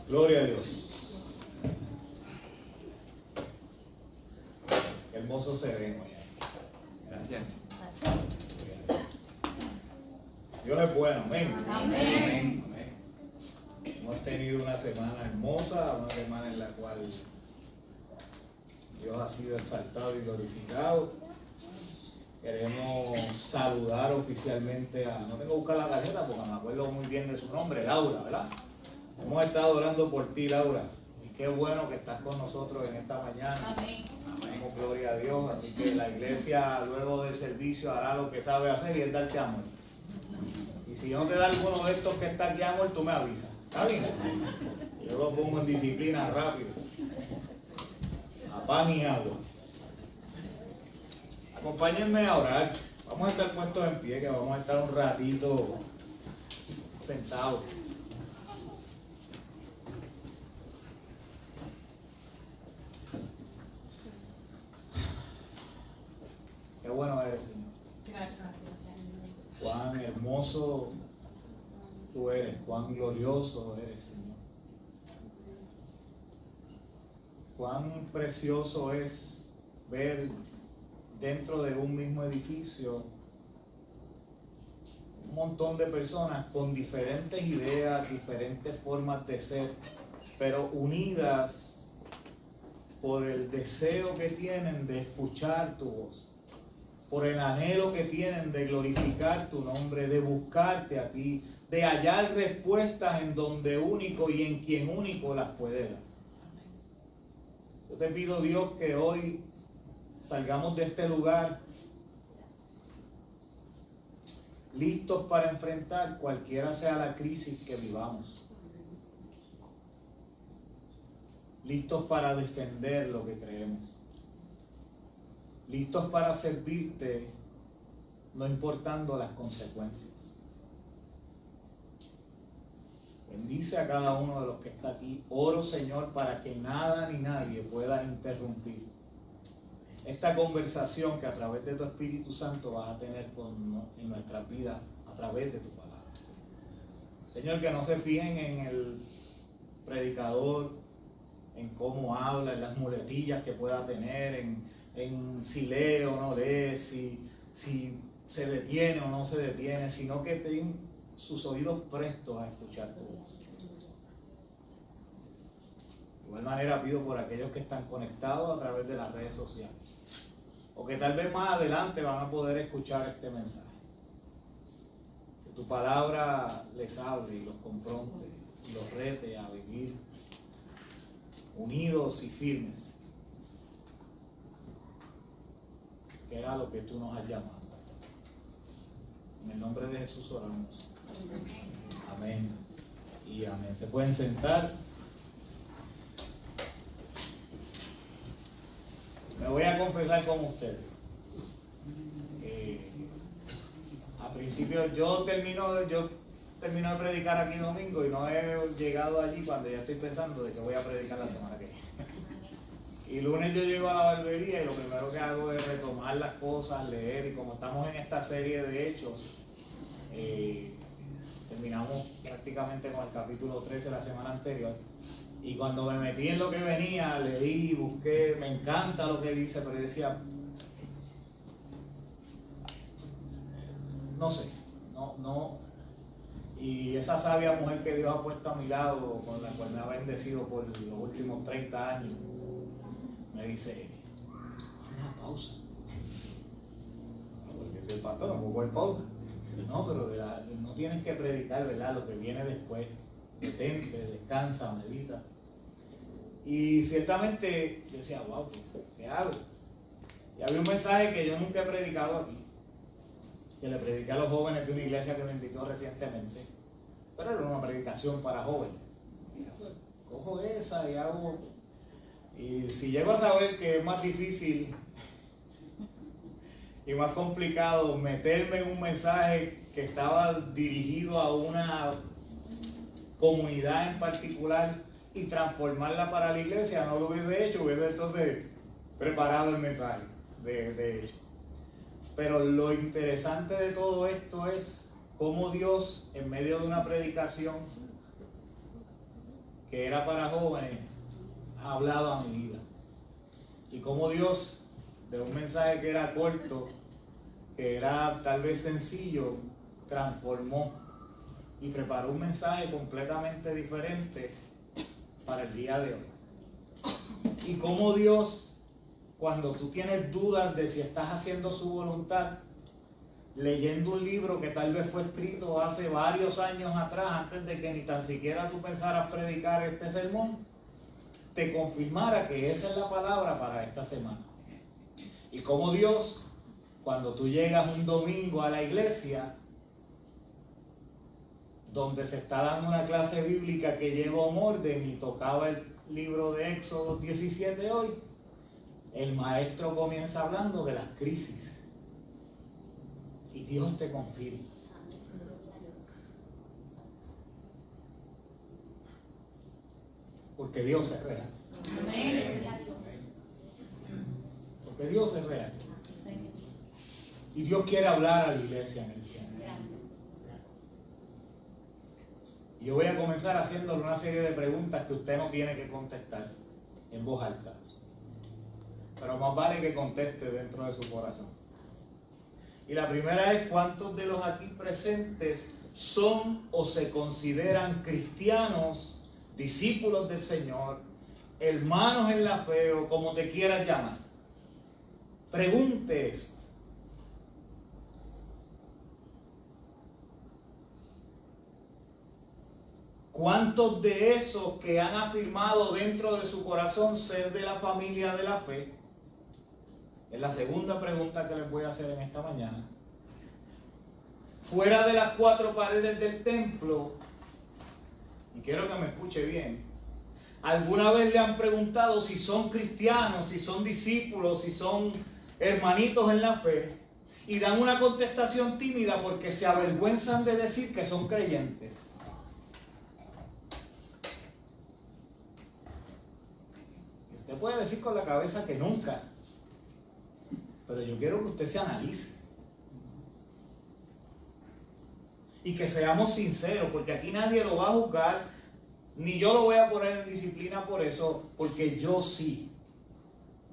Gloria a Dios. Qué hermoso se ve. Gracias. Dios es bueno. Amén. Amén. Hemos tenido una semana hermosa, una semana en la cual Dios ha sido exaltado y glorificado. Queremos saludar oficialmente a, no tengo que buscar la tarjeta porque me acuerdo muy bien de su nombre, Laura, ¿verdad? Hemos estado orando por ti, Laura, y qué bueno que estás con nosotros en esta mañana. Amén. Amén, gloria a Dios. Así que la iglesia luego del servicio hará lo que sabe hacer y es darte amor. Y si no te da alguno de estos que está aquí amor, tú me avisas. ¿Está bien? Yo lo pongo en disciplina rápido. A pan y agua. Acompáñenme a orar. Vamos a estar puestos en pie, que vamos a estar un ratito sentados. Qué bueno eres, Señor. Gracias. Cuán hermoso tú eres, cuán glorioso eres, Señor. Cuán precioso es ver dentro de un mismo edificio un montón de personas con diferentes ideas, diferentes formas de ser, pero unidas por el deseo que tienen de escuchar tu voz, por el anhelo que tienen de glorificar tu nombre, de buscarte a ti, de hallar respuestas en donde único y en quien único las puede dar. Yo te pido, Dios, que hoy salgamos de este lugar listos para enfrentar cualquiera sea la crisis que vivamos, listos para defender lo que creemos, listos para servirte, no importando las consecuencias. Bendice a cada uno de los que está aquí. Oro, Señor, para que nada ni nadie pueda interrumpir esta conversación que a través de tu Espíritu Santo vas a tener en nuestras vidas a través de tu palabra. Señor, que no se fijen en el predicador, en cómo habla, en las muletillas que pueda tener, en si lee o no lee, si se detiene o no se detiene, sino que tengan sus oídos prestos a escuchar tu voz. De igual manera pido por aquellos que están conectados a través de las redes sociales, o que tal vez más adelante van a poder escuchar este mensaje. Que tu palabra les hable y los confronte y los rete a vivir unidos y firmes, que es a lo que tú nos has llamado. En el nombre de Jesús oramos. Amén y amén. Se pueden sentar. Me voy a confesar con ustedes. A principio yo termino de predicar aquí domingo y no he llegado allí cuando ya estoy pensando de que voy a predicar la semana que viene. Y lunes yo llego a la barbería y lo primero que hago es retomar las cosas, leer, y como estamos en esta serie de hechos, terminamos prácticamente con el capítulo 13 la semana anterior. Y cuando me metí en lo que venía, leí, busqué, me encanta lo que dice, pero decía, no sé, no. Y esa sabia mujer que Dios ha puesto a mi lado, con la cual me ha bendecido por los últimos 30 años, me dice, una pausa. Porque soy pastor, no puedo poner pausa. No, pero no tienes que predicar, ¿verdad? Lo que viene después. Detente, descansa, medita. Y ciertamente yo decía, wow, ¿qué hago? Y había un mensaje que yo nunca he predicado aquí, que le prediqué a los jóvenes de una iglesia que me invitó recientemente, pero era una predicación para jóvenes. Mira, pues, cojo esa y hago. Y si llego a saber que es más difícil y más complicado meterme en un mensaje que estaba dirigido a una comunidad en particular y transformarla para la iglesia, no lo hubiese hecho, hubiese entonces preparado el mensaje de hecho. Pero lo interesante de todo esto es cómo Dios, en medio de una predicación, que era para jóvenes ha hablado a mi vida. Y cómo Dios, de un mensaje que era corto, que era tal vez sencillo, transformó y preparó un mensaje completamente diferente para el día de hoy. Y cómo Dios, cuando tú tienes dudas de si estás haciendo su voluntad, leyendo un libro que tal vez fue escrito hace varios años atrás, antes de que ni tan siquiera tú pensaras predicar este sermón, te confirmara que esa es la palabra para esta semana. Y como Dios, cuando tú llegas un domingo a la iglesia, donde se está dando una clase bíblica que lleva un orden y tocaba el libro de Éxodo 17 hoy, el maestro comienza hablando de las crisis. Y Dios te confirma. Porque Dios es real. Porque Dios es real. Y Dios quiere hablar a la iglesia en el día. Y yo voy a comenzar haciéndole una serie de preguntas que usted no tiene que contestar en voz alta. Pero más vale que conteste dentro de su corazón. Y la primera es: ¿cuántos de los aquí presentes son o se consideran cristianos, discípulos del Señor, hermanos en la fe o como te quieras llamar? Pregunte eso. ¿Cuántos de esos que han afirmado dentro de su corazón ser de la familia de la fe? Es la segunda pregunta que les voy a hacer en esta mañana. Fuera de las 4 paredes del templo, y quiero que me escuche bien, ¿alguna vez le han preguntado si son cristianos, si son discípulos, si son hermanitos en la fe? Y dan una contestación tímida porque se avergüenzan de decir que son creyentes. Y usted puede decir con la cabeza que nunca. Pero yo quiero que usted se analice. Y que seamos sinceros, porque aquí nadie lo va a juzgar, ni yo lo voy a poner en disciplina por eso, porque yo sí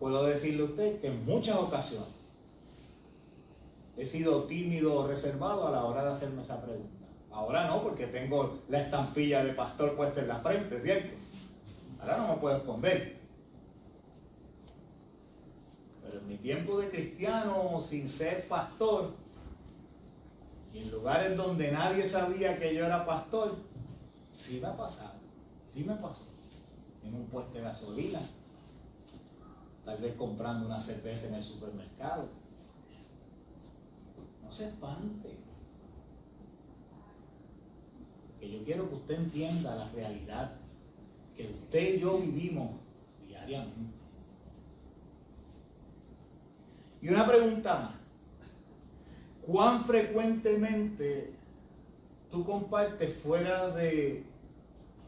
puedo decirle a usted que en muchas ocasiones he sido tímido o reservado a la hora de hacerme esa pregunta. Ahora no, porque tengo la estampilla de pastor puesta en la frente, ¿cierto? Ahora no me puedo esconder. Pero en mi tiempo de cristiano, sin ser pastor, y en lugares donde nadie sabía que yo era pastor, sí me ha pasado, sí me pasó. En un puesto de gasolina, tal vez comprando una cerveza en el supermercado. No se espante. Que yo quiero que usted entienda la realidad que usted y yo vivimos diariamente. Y una pregunta más: ¿cuán frecuentemente tú compartes fuera de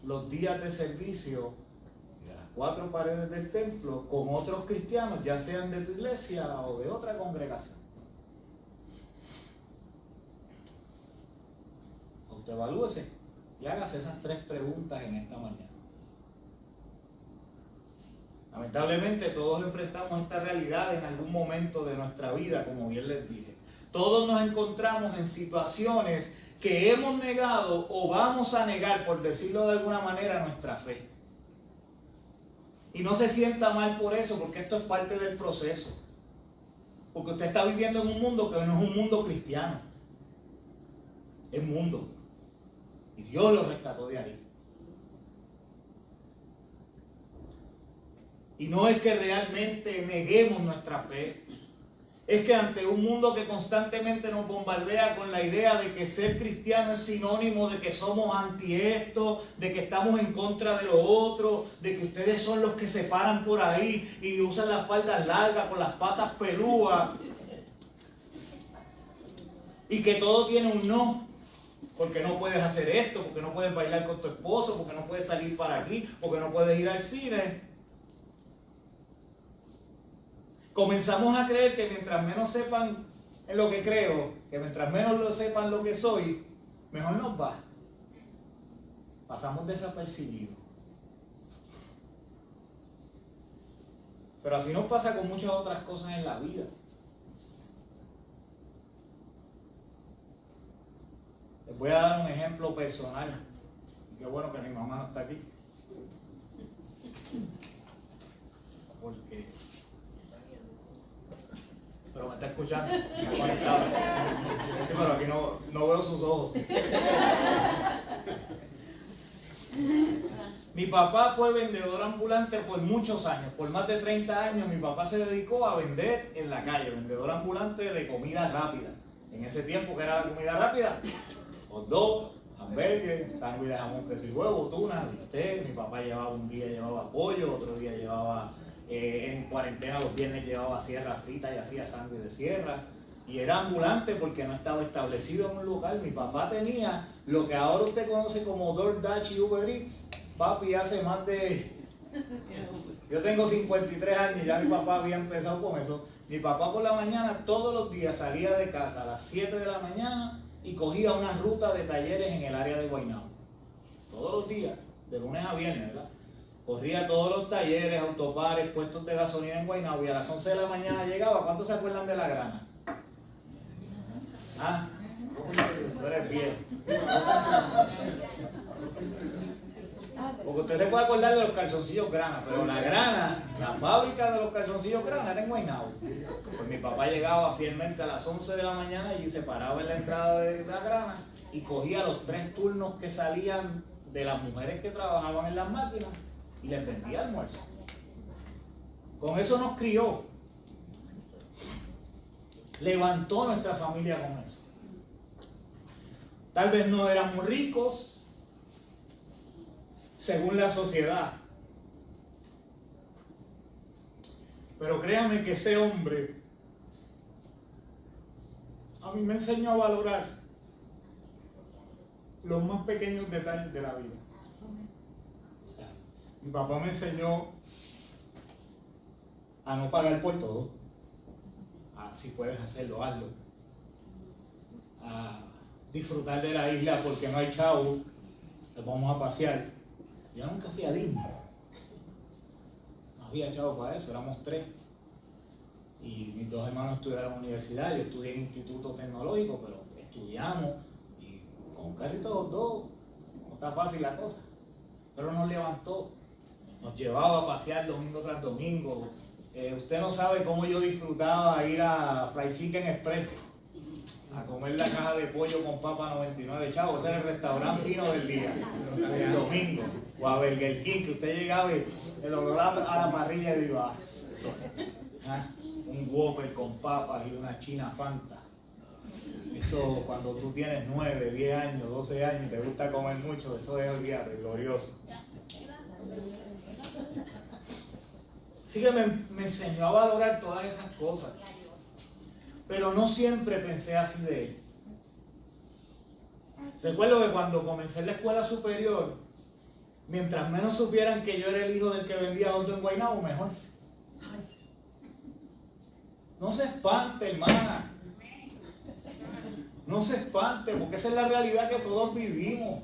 los días de servicio, de las 4 paredes del templo, con otros cristianos, ya sean de tu iglesia o de otra congregación? Autoevalúese y hágase esas 3 preguntas en esta mañana. Lamentablemente todos enfrentamos esta realidad en algún momento de nuestra vida, como bien les dije. Todos nos encontramos en situaciones que hemos negado o vamos a negar, por decirlo de alguna manera, nuestra fe. Y no se sienta mal por eso, porque esto es parte del proceso. Porque usted está viviendo en un mundo que no es un mundo cristiano. Es mundo. Y Dios lo rescató de ahí. Y no es que realmente neguemos nuestra fe. Es que ante un mundo que constantemente nos bombardea con la idea de que ser cristiano es sinónimo de que somos anti esto, de que estamos en contra de lo otro, de que ustedes son los que se paran por ahí y usan las faldas largas con las patas pelúas, y que todo tiene un no, porque no puedes hacer esto, porque no puedes bailar con tu esposo, porque no puedes salir para aquí, porque no puedes ir al cine. Comenzamos a creer que mientras menos sepan en lo que creo, que mientras menos lo sepan lo que soy, mejor nos va. Pasamos desapercibidos. Pero así nos pasa con muchas otras cosas en la vida. Les voy a dar un ejemplo personal. Qué bueno que mi mamá no está aquí. Porque... Pero me está escuchando. Sí, pero aquí no veo sus ojos. Mi papá fue vendedor ambulante por muchos años. Por más de 30 años mi papá se dedicó a vender en la calle. Vendedor ambulante de comida rápida. En ese tiempo, ¿qué era la comida rápida? Hot dog, hamburgues, sándwich de jamón, queso y huevo, tuna, bistec. Mi papá un día llevaba pollo, otro día llevaba, en cuarentena los viernes llevaba sierra frita y hacía sándwich de sierra. Y era ambulante porque no estaba establecido en un local. Mi papá tenía lo que ahora usted conoce como DoorDash y Uber Eats. Papi hace más de... Yo tengo 53 años y ya mi papá había empezado con eso. Mi papá por la mañana todos los días salía de casa a las 7 de la mañana y cogía una ruta de talleres en el área de Guaynabo. Todos los días, de lunes a viernes, ¿verdad? Corría todos los talleres, autopares, puestos de gasolina en Guaynabo y a las 11 de la mañana llegaba. ¿Cuántos se acuerdan de la grana? ¿Ah? Tú eres viejo. Porque usted se puede acordar de los calzoncillos grana, pero la grana, la fábrica de los calzoncillos grana era en Guaynabo. Pues mi papá llegaba fielmente a las 11 de la mañana y se paraba en la entrada de la grana y cogía los 3 turnos que salían de las mujeres que trabajaban en las máquinas y les vendía almuerzo. Con eso nos crió. Levantó nuestra familia con eso. Tal vez no éramos ricos según la sociedad, pero créanme que ese hombre a mí me enseñó a valorar los más pequeños detalles de la vida. Mi papá me enseñó a no pagar por todo. Si puedes hacerlo, hazlo. A disfrutar de la isla porque no hay chavo, nos vamos a pasear. Yo nunca fui a Disney. No había chavo para eso, éramos 3. Y mis 2 hermanos estudiaron en la universidad, yo estudié en instituto tecnológico, pero estudiamos y con un carrito de hot dog no está fácil la cosa. Pero nos levantó, nos llevaba a pasear domingo tras domingo. Usted no sabe cómo yo disfrutaba ir a Fried Chicken Express a comer la caja de pollo con papa 99 chavos. Ese era el restaurante fino del día, el domingo. O a Burger King, que usted llegaba y el olor a la parrilla y iba. Un Whopper con papas y una china Fanta. Eso cuando tú tienes 9, 10 años, 12 años y te gusta comer mucho, eso es, olvídate, glorioso. Así que me enseñó a valorar todas esas cosas. Pero no siempre pensé así de él. Recuerdo que cuando comencé en la escuela superior, mientras menos supieran que yo era el hijo del que vendía auto en Guaynabo, mejor. No se espante, hermana. No se espante, porque esa es la realidad que todos vivimos.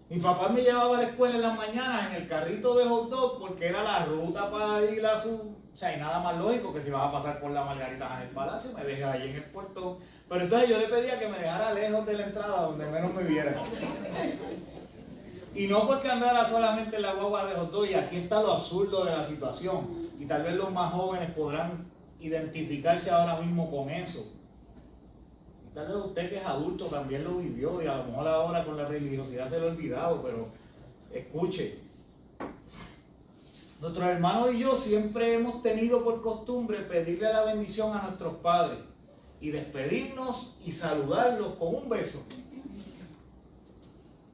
Mi papá me llevaba a la escuela en las mañanas en el carrito de hot dog porque era la ruta para ir a su... O sea, hay nada más lógico que si vas a pasar por la Margarita en el Palacio, me dejes allí en el puerto. Pero entonces yo le pedía que me dejara lejos de la entrada, donde menos me viera. Y no porque andara solamente en la guagua de hot dog, y aquí está lo absurdo de la situación. Y tal vez los más jóvenes podrán identificarse ahora mismo con eso. Y tal vez usted que es adulto también lo vivió y a lo mejor ahora con la religiosidad se lo ha olvidado, pero escuche. Nuestros hermanos y yo siempre hemos tenido por costumbre pedirle la bendición a nuestros padres y despedirnos y saludarlos con un beso.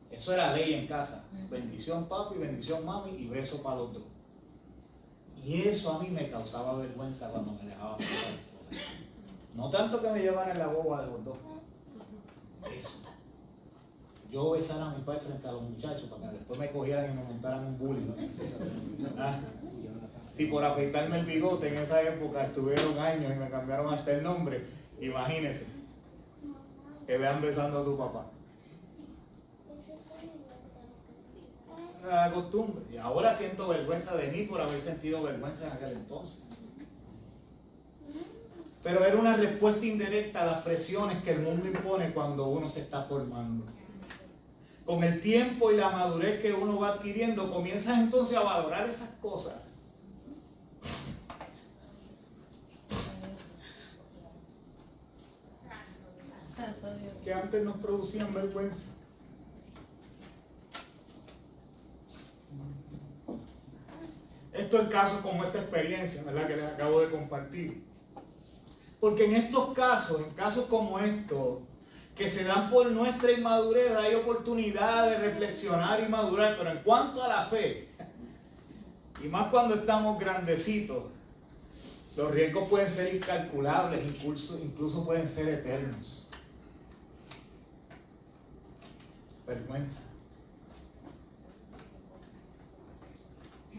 Eso era ley en casa. Bendición papi, bendición mami y beso para los 2. Y eso a mí me causaba vergüenza cuando me dejaba pasar. No tanto que me llevaran en la boba de los 2. Eso. Yo besar a mi padre frente a los muchachos para que después me cogieran y me montaran un bullying. ¿Ah? Si por afeitarme el bigote en esa época estuvieron años y me cambiaron hasta el nombre, imagínense que vean besando a tu papá. Era la costumbre. Y ahora siento vergüenza de mí por haber sentido vergüenza en aquel entonces. Pero era una respuesta indirecta a las presiones que el mundo impone cuando uno se está formando. Con el tiempo y la madurez que uno va adquiriendo, comienzas entonces a valorar esas cosas. Que antes nos producían vergüenza. Esto es casos como esta experiencia, ¿verdad?, que les acabo de compartir. Porque en estos casos, en casos como estos, que se dan por nuestra inmadurez, hay oportunidad de reflexionar y madurar. Pero en cuanto a la fe, y más cuando estamos grandecitos, los riesgos pueden ser incalculables, incluso pueden ser eternos. Vergüenza.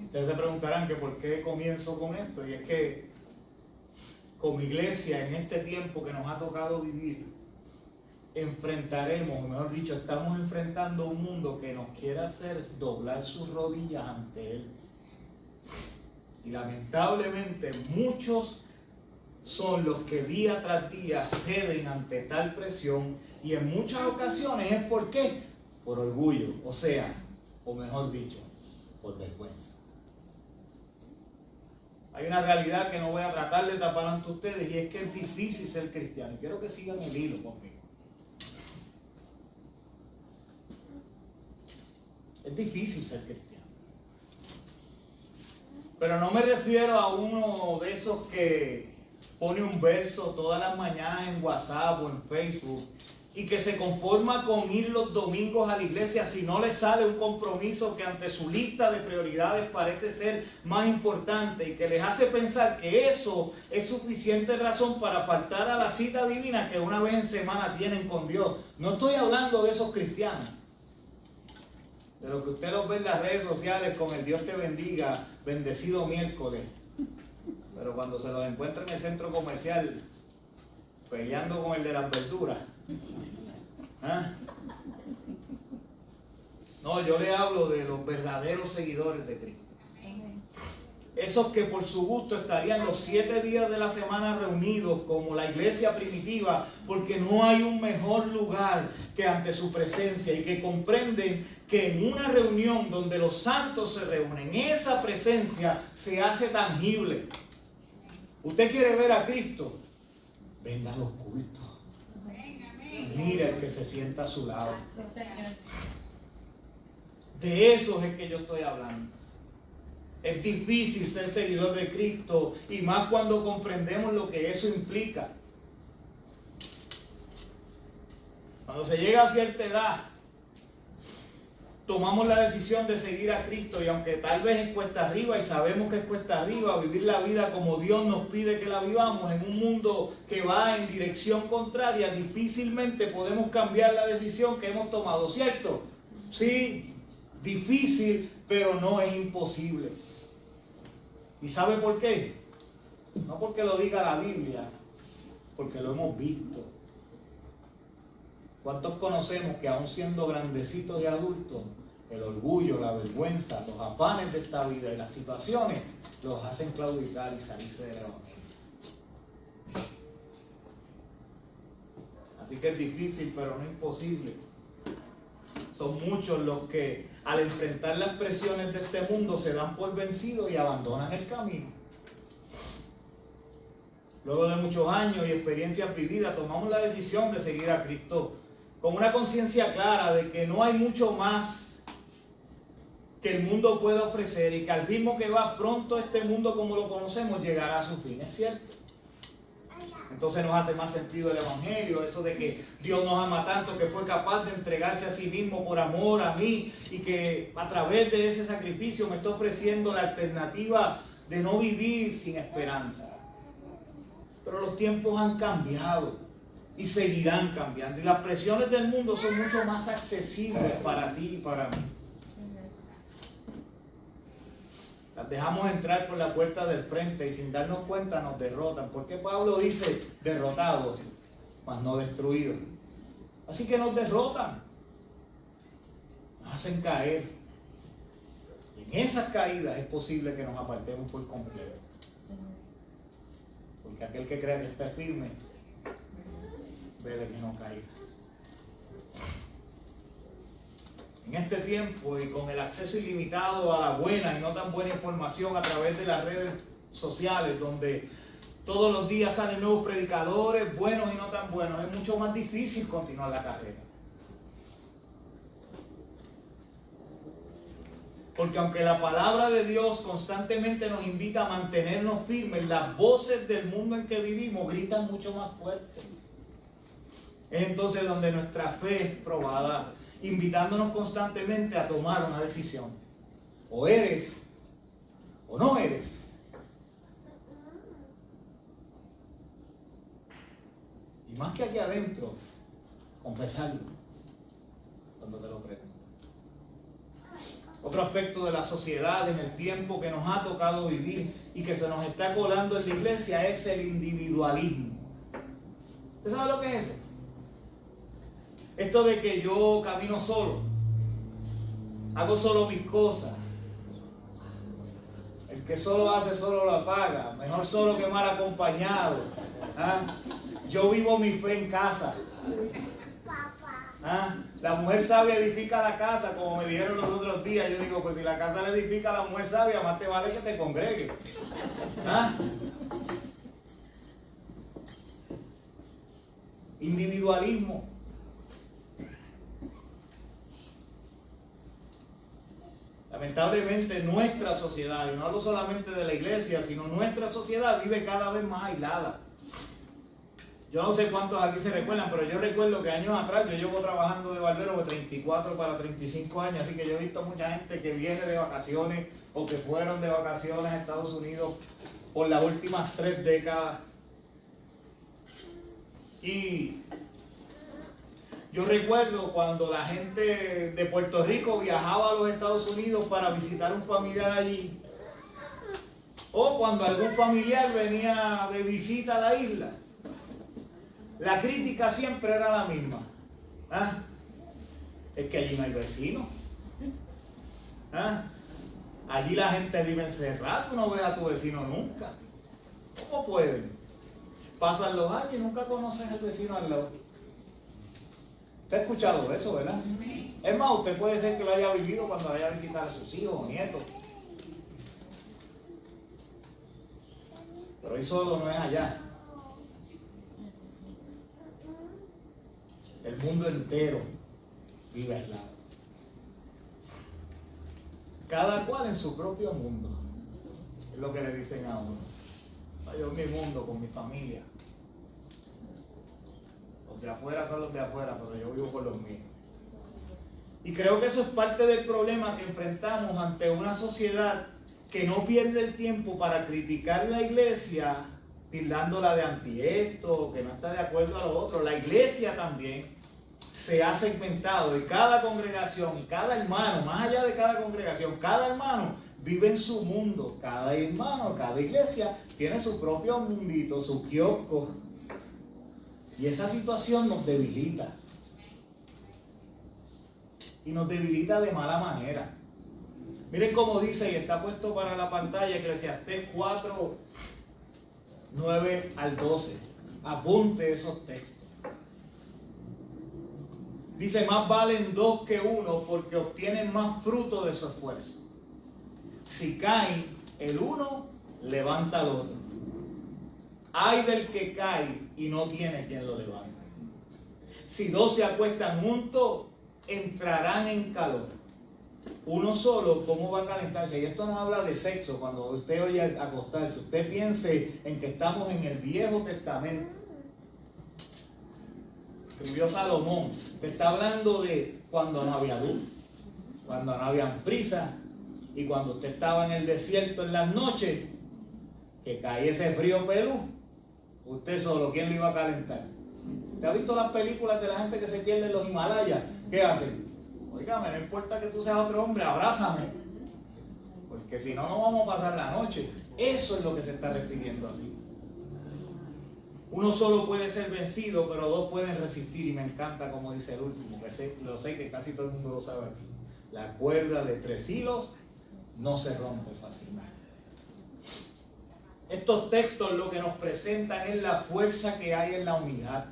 Ustedes se preguntarán que por qué comienzo con esto, y es que como iglesia en este tiempo que nos ha tocado vivir, enfrentaremos, o mejor dicho, estamos enfrentando un mundo que nos quiere hacer doblar sus rodillas ante él. Y lamentablemente muchos son los que día tras día ceden ante tal presión, y en muchas ocasiones es ¿por qué? Por orgullo, o mejor dicho, por vergüenza. Hay una realidad que no voy a tratar de tapar ante ustedes, y es que es difícil ser cristiano. Y quiero que sigan el hilo conmigo. Es difícil ser cristiano. Pero no me refiero a uno de esos que pone un verso todas las mañanas en WhatsApp o en Facebook y que se conforma con ir los domingos a la iglesia si no le sale un compromiso que ante su lista de prioridades parece ser más importante, y que les hace pensar que eso es suficiente razón para faltar a la cita divina que una vez en semana tienen con Dios. No estoy hablando de esos cristianos, de lo que usted los ve en las redes sociales con el Dios te bendiga, bendecido miércoles, pero cuando se los encuentra en el centro comercial peleando con el de las verduras. ¿Ah? No, yo le hablo de los verdaderos seguidores de Cristo. Esos que por su gusto estarían los 7 días de la semana reunidos como la iglesia primitiva, porque no hay un mejor lugar que ante su presencia, y que comprenden que en una reunión donde los santos se reúnen, esa presencia se hace tangible. ¿Usted quiere ver a Cristo? Venga a los cultos. Mira el que se sienta a su lado. De eso es que yo estoy hablando. Es difícil ser seguidor de Cristo, y más cuando comprendemos lo que eso implica. Cuando se llega a cierta edad, tomamos la decisión de seguir a Cristo, y aunque tal vez es cuesta arriba, y sabemos que es cuesta arriba, vivir la vida como Dios nos pide que la vivamos, en un mundo que va en dirección contraria, difícilmente podemos cambiar la decisión que hemos tomado, ¿cierto? Sí, difícil, pero no es imposible. ¿Y sabe por qué? No porque lo diga la Biblia, porque lo hemos visto. ¿Cuántos conocemos que aún siendo grandecitos y adultos, el orgullo, la vergüenza, los afanes de esta vida y las situaciones los hacen claudicar y salirse del evangelio? Así que es difícil, pero no imposible. Son muchos los que al enfrentar las presiones de este mundo se dan por vencidos y abandonan el camino. Luego de muchos años y experiencias vividas, tomamos la decisión de seguir a Cristo con una conciencia clara de que no hay mucho más que el mundo pueda ofrecer, y que al ritmo que va pronto este mundo como lo conocemos llegará a su fin. ¿Es cierto? Entonces nos hace más sentido el evangelio, eso de que Dios nos ama tanto que fue capaz de entregarse a sí mismo por amor a mí, y que a través de ese sacrificio me está ofreciendo la alternativa de no vivir sin esperanza. Pero los tiempos han cambiado y seguirán cambiando, y las presiones del mundo son mucho más accesibles para ti y para mí. Las dejamos entrar por la puerta del frente y sin darnos cuenta nos derrotan. ¿Por qué Pablo dice derrotados, mas no destruidos? Así que nos derrotan, nos hacen caer. En esas caídas es posible que nos apartemos por completo. Porque aquel que crea que está firme, debe que no caiga. En este tiempo y con el acceso ilimitado a la buena y no tan buena información a través de las redes sociales, donde todos los días salen nuevos predicadores, buenos y no tan buenos, es mucho más difícil continuar la carrera. Porque aunque la palabra de Dios constantemente nos invita a mantenernos firmes, las voces del mundo en que vivimos gritan mucho más fuerte. Es entonces donde nuestra fe es probada, invitándonos constantemente a tomar una decisión. O eres o no eres. Y más que aquí adentro, confesarlo cuando te lo pregunto. Otro aspecto de la sociedad en el tiempo que nos ha tocado vivir y que se nos está colando en la iglesia es el individualismo. ¿Usted sabe lo que es eso? Esto de que yo camino solo, hago solo mis cosas. El que solo hace, solo la paga. Mejor solo que mal acompañado. ¿Ah? Yo vivo mi fe en casa. ¿Ah? La mujer sabia edifica la casa, como me dijeron los otros días. Yo digo, pues si la casa le edifica a la mujer sabia, más te vale que te congregue. ¿Ah? Individualismo. Lamentablemente nuestra sociedad, y no hablo solamente de la iglesia, sino nuestra sociedad vive cada vez más aislada. Yo no sé cuántos aquí se recuerdan, pero yo recuerdo que años atrás, yo llevo trabajando de barbero de 34 para 35 años, así que yo he visto mucha gente que viene de vacaciones o que fueron de vacaciones a Estados Unidos por las últimas 3 décadas. Y yo recuerdo cuando la gente de Puerto Rico viajaba a los Estados Unidos para visitar un familiar allí, o cuando algún familiar venía de visita a la isla. La crítica siempre era la misma. ¿Ah? Es que allí no hay vecinos. ¿Ah? Allí la gente vive encerrada, tú no ves a tu vecino nunca. ¿Cómo pueden? Pasan los años y nunca conoces al vecino al lado. ¿Usted ha escuchado eso, verdad? Es más, usted puede ser que lo haya vivido cuando vaya a visitar a sus hijos o nietos. Pero hoy solo no es allá. El mundo entero vive aislado. Cada cual en su propio mundo. Es lo que le dicen a uno. Yo en mi mundo, con mi familia. Los de afuera son los de afuera, pero yo vivo con los míos. Y creo que eso es parte del problema que enfrentamos ante una sociedad que no pierde el tiempo para criticar la iglesia, tildándola de antiesto, que no está de acuerdo a lo otro. La iglesia también se ha segmentado y cada congregación y cada hermano, más allá de cada congregación, cada hermano vive en su mundo. Cada hermano, cada iglesia tiene su propio mundito, su kiosco. Y esa situación nos debilita. Y nos debilita de mala manera. Miren cómo dice, y está puesto para la pantalla, Eclesiastés 4, 9 al 12. Apunte esos textos. Dice, más valen 2 que 1 porque obtienen más fruto de su esfuerzo. Si caen, el uno levanta al otro. Ay del que cae y no tiene quien lo levante. Si 2 se acuestan juntos, entrarán en calor. Uno solo, ¿cómo va a calentarse? Y esto no habla de sexo. Cuando usted oye acostarse, usted piense en que estamos en el Viejo Testamento. Escribió Salomón, que está hablando de cuando no había luz, cuando no había frisa, y cuando usted estaba en el desierto en las noches, que caía ese frío pelú, usted solo, ¿quién lo iba a calentar? ¿Usted ha visto las películas de la gente que se pierde en los Himalayas? ¿Qué hacen? Óigame, no importa que tú seas otro hombre, abrázame, porque si no, no vamos a pasar la noche. Eso es lo que se está refiriendo aquí. Uno solo puede ser vencido, pero 2 pueden resistir. Y me encanta como dice el último, que lo sé que casi todo el mundo lo sabe aquí. La cuerda de 3 hilos no se rompe fácilmente. Estos textos lo que nos presentan es la fuerza que hay en la unidad.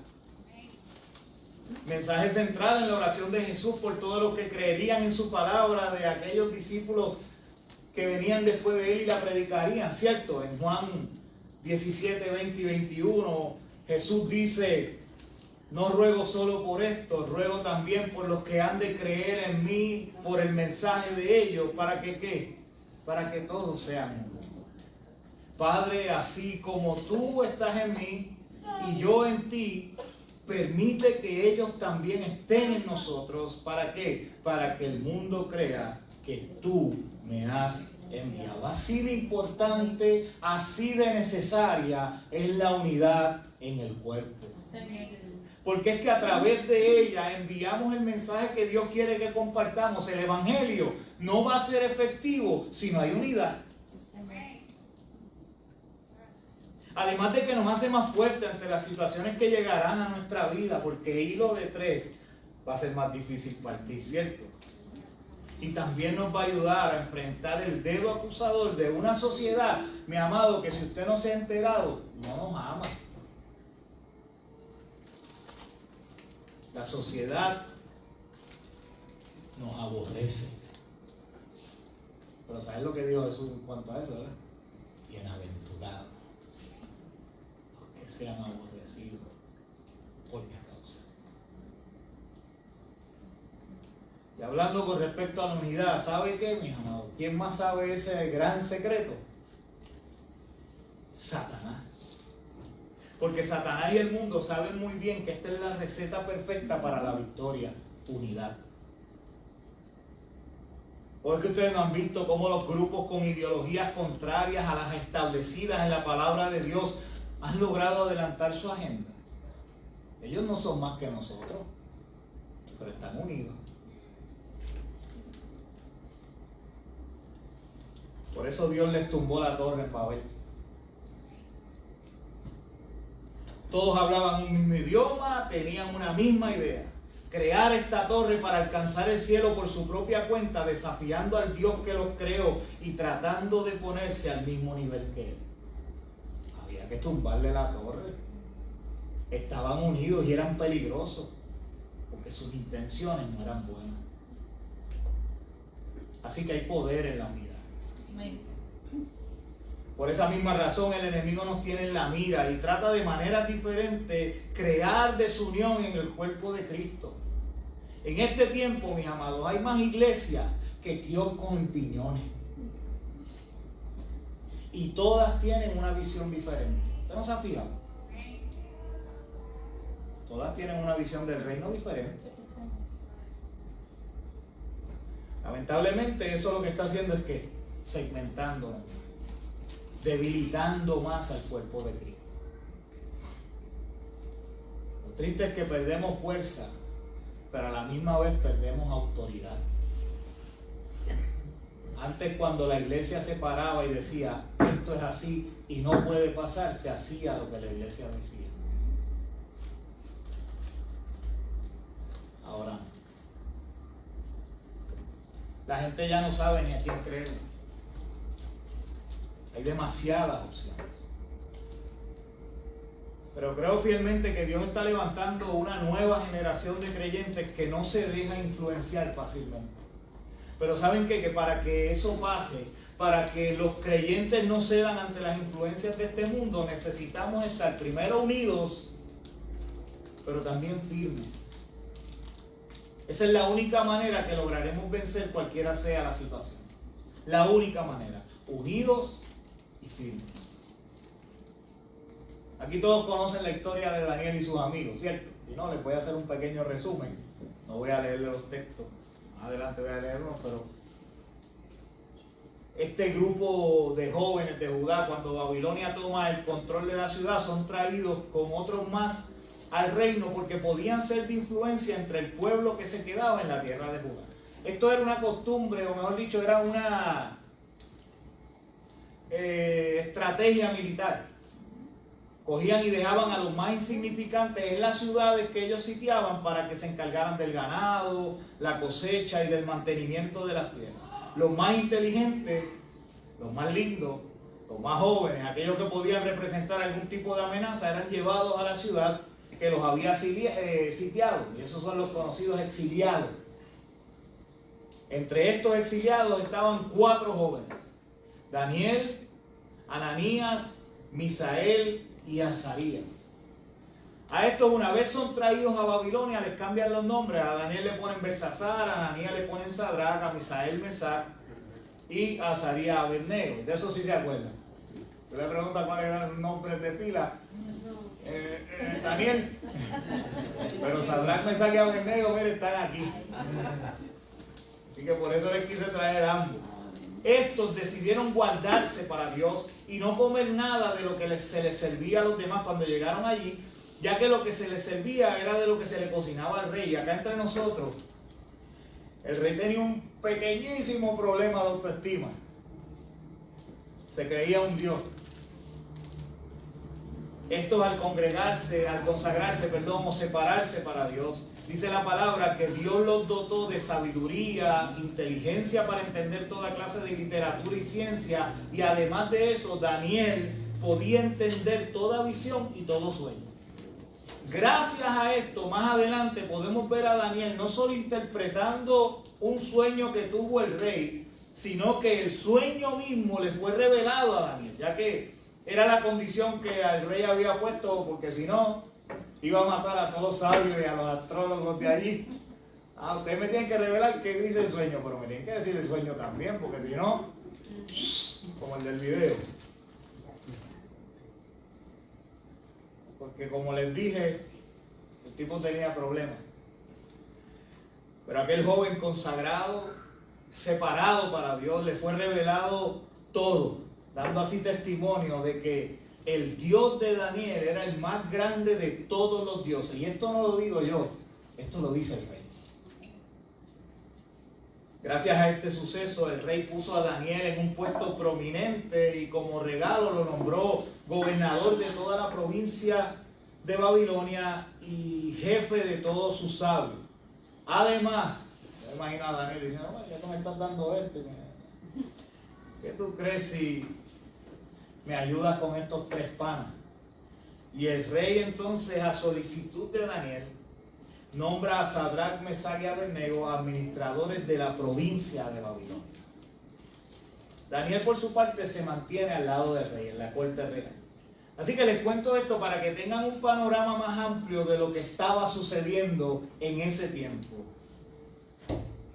Mensaje central en la oración de Jesús por todos los que creerían en su palabra, de aquellos discípulos que venían después de él y la predicarían, ¿cierto? En Juan 17, 20 y 21, Jesús dice: no ruego solo por esto, ruego también por los que han de creer en mí por el mensaje de ellos, para que ¿qué? Para que todos sean uno. Padre, así como tú estás en mí y yo en ti, permite que ellos también estén en nosotros. ¿Para qué? Para que el mundo crea que tú me has enviado. Así de importante, así de necesaria es la unidad en el cuerpo. Porque es que a través de ella enviamos el mensaje que Dios quiere que compartamos. El evangelio no va a ser efectivo si no hay unidad. Además de que nos hace más fuertes ante las situaciones que llegarán a nuestra vida, porque hilo de tres va a ser más difícil partir, ¿cierto? Y también nos va a ayudar a enfrentar el dedo acusador de una sociedad, mi amado, que si usted no se ha enterado, no nos ama. La sociedad nos aborrece. Pero ¿sabes lo que dijo Jesús en cuanto a eso, verdad? Bienaventurados los que sean aborrecidos por mi causa. Y hablando con respecto a la unidad, ¿sabe qué, mis amados? ¿Quién más sabe ese gran secreto? Satanás. Porque Satanás y el mundo saben muy bien que esta es la receta perfecta para la victoria: unidad. ¿O es que ustedes no han visto cómo los grupos con ideologías contrarias a las establecidas en la palabra de Dios han logrado adelantar su agenda? Ellos no son más que nosotros, pero están unidos. Por eso Dios les tumbó la torre en Babel. Todos hablaban un mismo idioma, tenían una misma idea. Crear esta torre para alcanzar el cielo por su propia cuenta, desafiando al Dios que los creó y tratando de ponerse al mismo nivel que Él. Había que tumbarle la torre. Estaban unidos y eran peligrosos, porque sus intenciones no eran buenas. Así que hay poder en la unidad. Por esa misma razón el enemigo nos tiene en la mira y trata de maneras diferentes crear desunión en el cuerpo de Cristo. En este tiempo, mis amados, hay más iglesias que kioscos en piñones. Y todas tienen una visión diferente. ¿Usted no se ha fijado? Todas tienen una visión del reino diferente. Lamentablemente eso lo que está haciendo es que segmentándonos, debilitando más al cuerpo de Cristo. Lo triste es que perdemos fuerza, pero a la misma vez perdemos autoridad. Antes, cuando la iglesia se paraba y decía esto es así y no puede pasar, se hacía lo que la iglesia decía. Ahora no. La gente ya no sabe ni a quién creer. Hay demasiadas opciones. Pero creo fielmente que Dios está levantando una nueva generación de creyentes que no se deja influenciar fácilmente. Pero ¿saben qué? Que para que eso pase, para que los creyentes no cedan ante las influencias de este mundo, necesitamos estar primero unidos, pero también firmes. Esa es la única manera que lograremos vencer cualquiera sea la situación. La única manera. Unidos y firmes. Aquí todos conocen la historia de Daniel y sus amigos, ¿cierto? Si no, les voy a hacer un pequeño resumen. No voy a leerle los textos. Más adelante voy a leerlos, pero este grupo de jóvenes de Judá, cuando Babilonia toma el control de la ciudad, son traídos con otros más al reino porque podían ser de influencia entre el pueblo que se quedaba en la tierra de Judá. Esto era una costumbre, o mejor dicho, era una estrategia militar. Cogían y dejaban a los más insignificantes en las ciudades que ellos sitiaban para que se encargaran del ganado, la cosecha y del mantenimiento de las tierras. los más inteligentes, los más lindos, los más jóvenes, aquellos que podían representar algún tipo de amenaza, eran llevados a la ciudad que los había sitiado. Y esos son los conocidos exiliados. Entre estos exiliados estaban 4 jóvenes: Daniel, Ananías, Misael y Azarías. A estos, una vez son traídos a Babilonia, les cambian los nombres. A Daniel le ponen Belsasar, a Ananías le ponen Sadrach, a Misael Mesac y a Azarías Abednego. De eso sí se acuerdan. Se le pregunta cuáles eran los nombres de pila. Daniel. Pero Sadrach, Mesac y Abednego, miren, están aquí. Así que por eso les quise traer ambos. Estos decidieron guardarse para Dios y no comer nada de lo que se les servía a los demás cuando llegaron allí, ya que lo que se les servía era de lo que se le cocinaba al rey. Y acá entre nosotros, el rey tenía un pequeñísimo problema de autoestima. Se creía un dios. Estos, al consagrarse, o separarse para Dios, dice la palabra que Dios los dotó de sabiduría, inteligencia para entender toda clase de literatura y ciencia, y además de eso, Daniel podía entender toda visión y todo sueño. Gracias a esto, más adelante podemos ver a Daniel no solo interpretando un sueño que tuvo el rey, sino que el sueño mismo le fue revelado a Daniel, ya que era la condición que al rey había puesto, porque si no, iba a matar a todos los sabios y a los astrólogos de allí. Ustedes me tienen que revelar qué dice el sueño, pero me tienen que decir el sueño también, porque si no, como el del video. Porque como les dije, el tipo tenía problemas. Pero aquel joven consagrado, separado para Dios, le fue revelado todo, dando así testimonio de que el Dios de Daniel era el más grande de todos los dioses. Y esto no lo digo yo, esto lo dice el rey. Gracias a este suceso, el rey puso a Daniel en un puesto prominente y como regalo lo nombró gobernador de toda la provincia de Babilonia y jefe de todos sus sabios. Además, me imagino a Daniel diciendo, ya tú me estás dando ¿qué tú crees si me ayudas con estos 3 panes? Y el rey entonces, a solicitud de Daniel, nombra a Sadrach, Mesac y Abednego administradores de la provincia de Babilonia. Daniel, por su parte, se mantiene al lado del rey, en la corte real. Así que les cuento esto para que tengan un panorama más amplio de lo que estaba sucediendo en ese tiempo.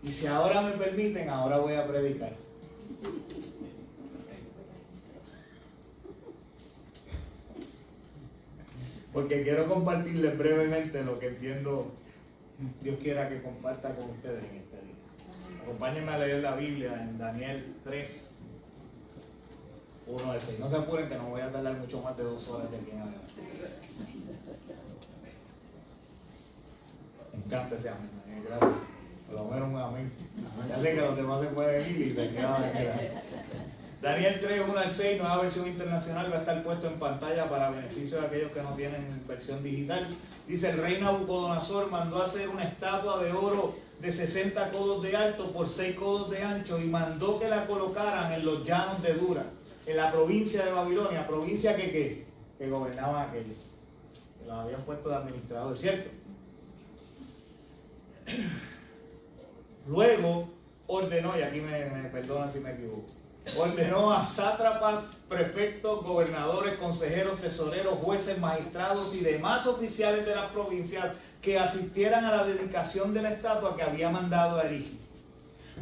Y si ahora me permiten, ahora voy a predicar. Porque quiero compartirles brevemente lo que entiendo Dios quiera que comparta con ustedes en este día. Acompáñenme a leer la Biblia en Daniel 3, 1 al 6. No se apuren que no voy a tardar mucho más de 2 horas de aquí en adelante. Me encanta ese amén. Gracias. Por lo menos un amén. Ya sé que los demás se pueden ir y te quedan de quedar. Daniel 3, 1 al 6, nueva versión internacional, va a estar puesto en pantalla para beneficio de aquellos que no tienen versión digital. Dice: el rey Nabucodonosor mandó hacer una estatua de oro de 60 codos de alto por 6 codos de ancho y mandó que la colocaran en los llanos de Dura, en la provincia de Babilonia, provincia que gobernaban aquellos, que los habían puesto de administrador, ¿cierto? Luego ordenó, y aquí me perdonan si me equivoco, ordenó a sátrapas, prefectos, gobernadores, consejeros, tesoreros, jueces, magistrados y demás oficiales de las provincias que asistieran a la dedicación de la estatua que había mandado a erigir.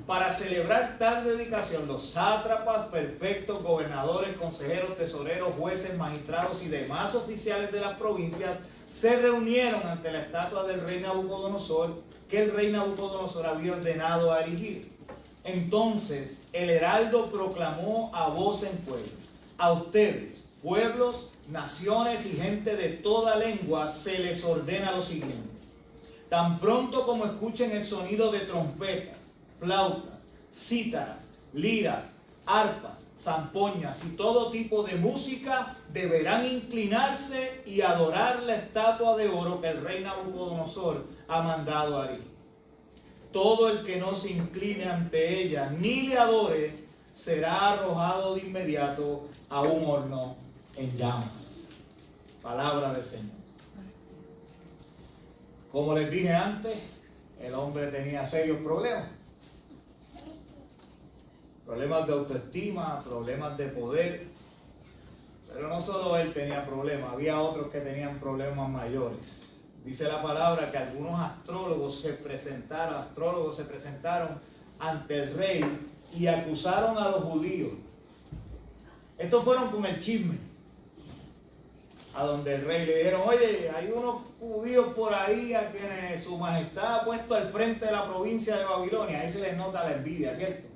Para celebrar tal dedicación, los sátrapas, prefectos, gobernadores, consejeros, tesoreros, jueces, magistrados y demás oficiales de las provincias se reunieron ante la estatua del rey Nabucodonosor, que el rey Nabucodonosor había ordenado a erigir. Entonces el heraldo proclamó a voz en pueblo: a ustedes, pueblos, naciones y gente de toda lengua, se les ordena lo siguiente: tan pronto como escuchen el sonido de trompetas, flautas, cítaras, liras, arpas, zampoñas y todo tipo de música, deberán inclinarse y adorar la estatua de oro que el rey Nabucodonosor ha mandado a erigir. todo el que no se incline ante ella ni le adore será arrojado de inmediato a un horno en llamas. Palabra del Señor. Como les dije antes, el hombre tenía serios problemas. Problemas de autoestima, problemas de poder. Pero no solo él tenía problemas, había otros que tenían problemas mayores. Dice la palabra que algunos astrólogos se presentaron ante el rey y acusaron a los judíos. Estos fueron con el chisme a donde el rey le dijeron: oye, hay unos judíos por ahí a quienes su majestad ha puesto al frente de la provincia de Babilonia. Ahí se les nota la envidia, ¿cierto?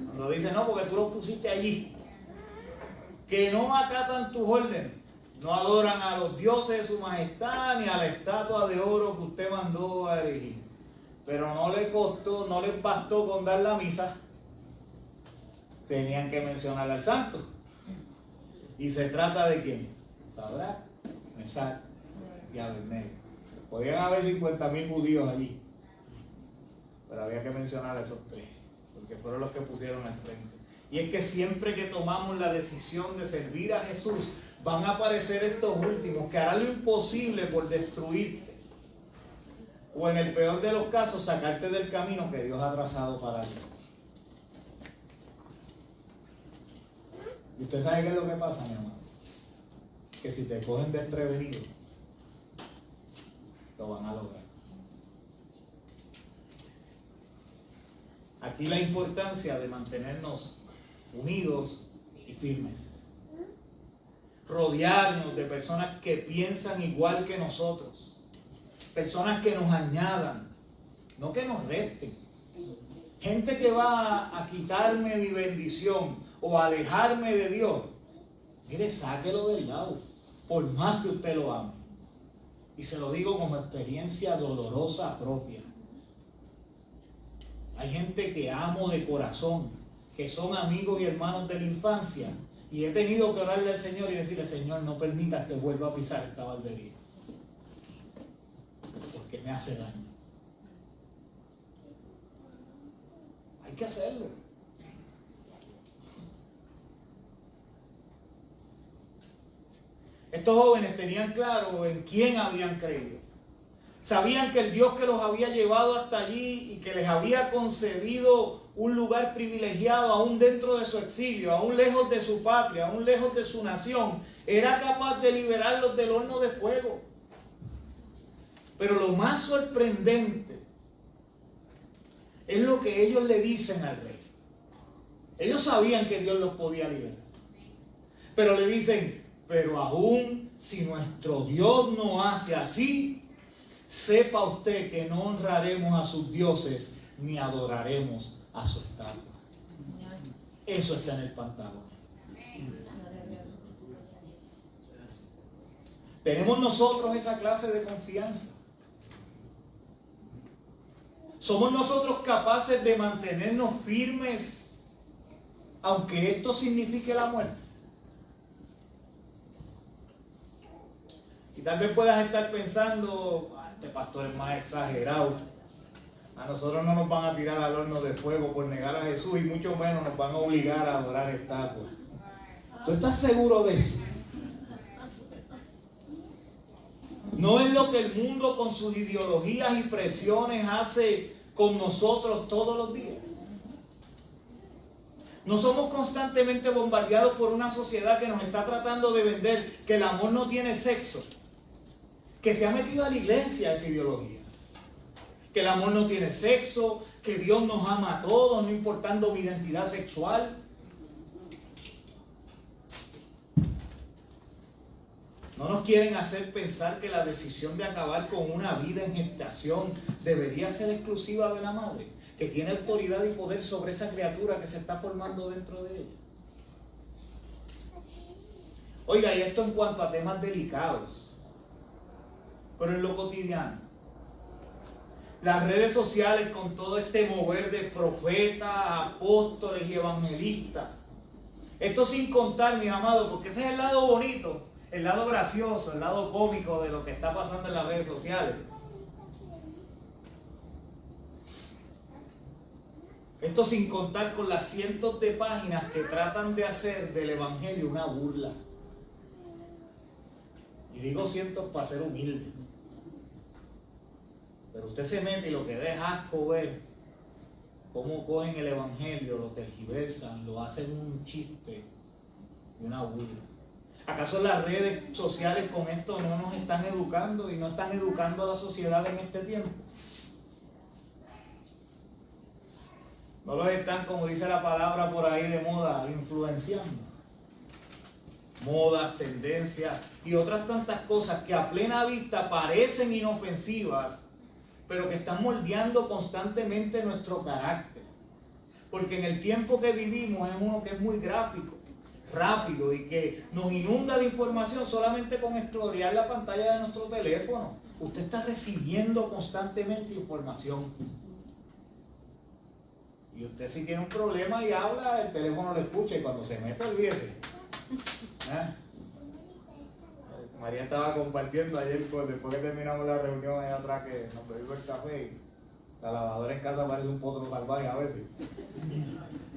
Cuando dicen: no, porque tú los pusiste allí, que no acatan tus órdenes, no adoran a los dioses de su majestad ni a la estatua de oro que usted mandó a erigir. Pero no les bastó con dar la misa, tenían que mencionar al santo. ¿Y se trata de quién? Sadrach, Mesach y Abednego. Podían haber 50,000 judíos allí, pero había que mencionar a esos tres, porque fueron los que pusieron al frente. Y es que siempre que tomamos la decisión de servir a Jesús, van a aparecer estos últimos que harán lo imposible por destruirte, o en el peor de los casos sacarte del camino que Dios ha trazado para ti. ¿Y usted sabe qué es lo que pasa, mi amado? Que si te cogen desprevenido, lo van a lograr. Aquí la importancia de mantenernos unidos y firmes. Rodearnos de personas que piensan igual que nosotros. Personas que nos añadan, no que nos resten. Gente que va a quitarme mi bendición o a alejarme de Dios. Mire, sáquelo del lado, por más que usted lo ame. Y se lo digo como experiencia dolorosa propia. Hay gente que amo de corazón, que son amigos y hermanos de la infancia, y he tenido que orarle al Señor y decirle: Señor, no permitas que vuelva a pisar esta barbería, porque me hace daño. Hay que hacerlo. Estos jóvenes tenían claro en quién habían creído. Sabían que el Dios que los había llevado hasta allí y que les había concedido un lugar privilegiado aún dentro de su exilio, aún lejos de su patria, aún lejos de su nación, era capaz de liberarlos del horno de fuego. Pero lo más sorprendente es lo que ellos le dicen al rey. Ellos sabían que Dios los podía liberar, pero le dicen: pero aún si nuestro Dios no hace así, sepa usted que no honraremos a sus dioses ni adoraremos a su estatua. Eso está en el pantalón. ¿Tenemos nosotros esa clase de confianza? ¿Somos nosotros capaces de mantenernos firmes aunque esto signifique la muerte? Y tal vez puedas estar pensando: este pastor es más exagerado. A nosotros no nos van a tirar al horno de fuego por negar a Jesús, y mucho menos nos van a obligar a adorar estatuas. ¿Tú estás seguro de eso? ¿No es lo que el mundo con sus ideologías y presiones hace con nosotros todos los días? ¿No somos constantemente bombardeados por una sociedad que nos está tratando de vender que el amor no tiene sexo? Que se ha metido a la iglesia esa ideología. Que el amor no tiene sexo, que Dios nos ama a todos, no importando mi identidad sexual. No nos quieren hacer pensar que la decisión de acabar con una vida en gestación debería ser exclusiva de la madre, que tiene autoridad y poder sobre esa criatura que se está formando dentro de ella. Oiga, y esto en cuanto a temas delicados. Pero en lo cotidiano, las redes sociales con todo este mover de profetas, apóstoles y evangelistas, esto sin contar, mis amados, porque ese es el lado bonito, el lado gracioso, el lado cómico de lo que está pasando en las redes sociales. Esto sin contar con las cientos de páginas que tratan de hacer del Evangelio una burla. Y digo cientos para ser humilde. Pero usted se mete y lo que da es asco ver cómo cogen el Evangelio, lo tergiversan, lo hacen un chiste y una burla. ¿Acaso las redes sociales con esto no nos están educando y no están educando a la sociedad en este tiempo? No los están, como dice la palabra por ahí de moda, influenciando. Modas, tendencias y otras tantas cosas que a plena vista parecen inofensivas, pero que están moldeando constantemente nuestro carácter. Porque en el tiempo que vivimos es uno que es muy gráfico, rápido y que nos inunda de información solamente con scrollear la pantalla de nuestro teléfono. Usted está recibiendo constantemente información. Y usted si tiene un problema y habla, el teléfono lo escucha y cuando se mete, olvídese. ¿Ah? María estaba compartiendo ayer, pues, después que terminamos la reunión allá atrás, que nos bebimos el café y la lavadora en casa parece un potro salvaje a veces.